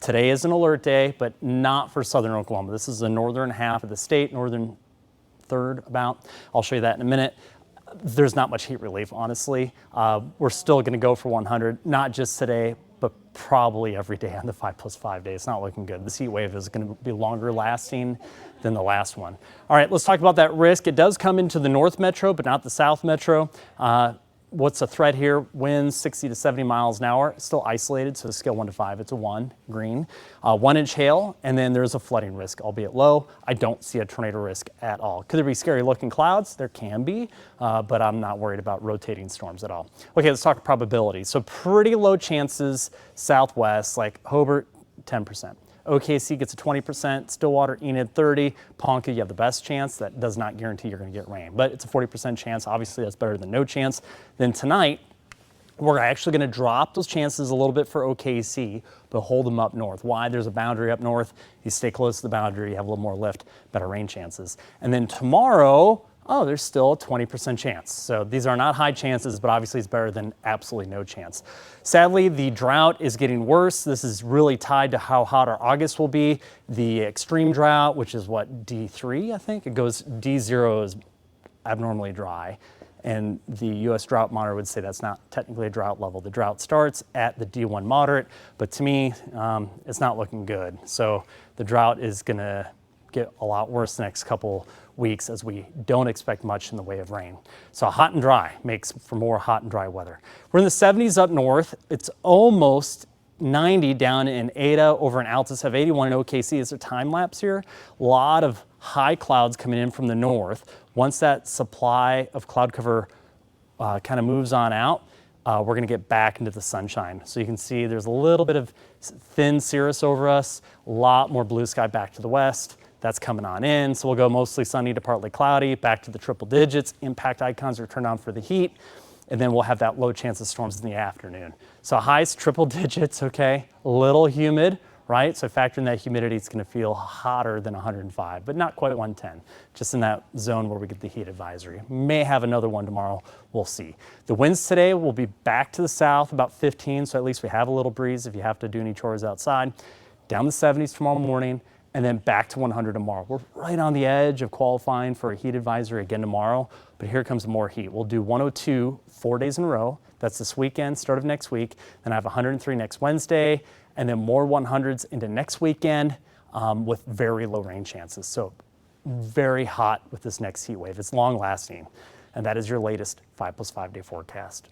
Today is an alert day, but not for southern Oklahoma. This is the northern half of the state, northern third about. I'll show you that in a minute. There's not much heat relief, honestly. We're still going to go for 100, not just today, but probably every day on the 5+5 day. It's not looking good. This heat wave is going to be longer lasting than the last one. All right, let's talk about that risk. It does come into the north metro, but not the south metro. What's a threat here? Winds 60 to 70 miles an hour. Still isolated, so scale 1 to 5, it's a 1, green. 1-inch hail, and then there's a flooding risk, albeit low. I don't see a tornado risk at all. Could there be scary looking clouds? There can be, but I'm not worried about rotating storms at all. Okay, let's talk probability. So pretty low chances southwest, like Hobart, 10%. OKC gets a 20%, Stillwater, Enid 30, Ponca, you have the best chance. That does not guarantee you're going to get rain, but it's a 40% chance. Obviously, that's better than no chance. Then tonight, we're actually going to drop those chances a little bit for OKC, but hold them up north. Why? There's a boundary up north. You stay close to the boundary, you have a little more lift, better rain chances. And then tomorrow, oh, there's still a 20% chance. So these are not high chances, but obviously it's better than absolutely no chance. Sadly, the drought is getting worse. This is really tied to how hot our August will be. The extreme drought, which is what, D3, I think? It goes, D0 is abnormally dry. And the U.S. Drought Monitor would say that's not technically a drought level. The drought starts at the D1 moderate, but to me, it's not looking good. So the drought is gonna get a lot worse the next couple weeks as we don't expect much in the way of rain. So hot and dry makes for more hot and dry weather. We're in the 70s up north. It's almost 90 down in Ada, over in Altus, have 81 in OKC. Is a time lapse here. A lot of high clouds coming in from the north. Once that supply of cloud cover kind of moves on out, we're going to get back into the sunshine. So you can see there's a little bit of thin cirrus over us, a lot more blue sky back to the west. That's coming on in. So we'll go mostly sunny to partly cloudy, back to the triple digits. Impact icons are turned on for the heat. And then we'll have that low chance of storms in the afternoon. So highs triple digits, okay? A little humid, right? So factor in that humidity, it's gonna feel hotter than 105, but not quite 110. Just in that zone where we get the heat advisory. May have another one tomorrow, we'll see. The winds today will be back to the south, about 15, so at least we have a little breeze if you have to do any chores outside. Down the 70s tomorrow morning, and then back to 100 tomorrow. We're right on the edge of qualifying for a heat advisory again tomorrow, but here comes more heat. We'll do 102 4 days in a row. That's this weekend, start of next week. Then I have 103 next Wednesday, and then more 100s into next weekend with very low rain chances. So very hot with this next heat wave. It's long lasting. And that is your latest 5+5 day forecast.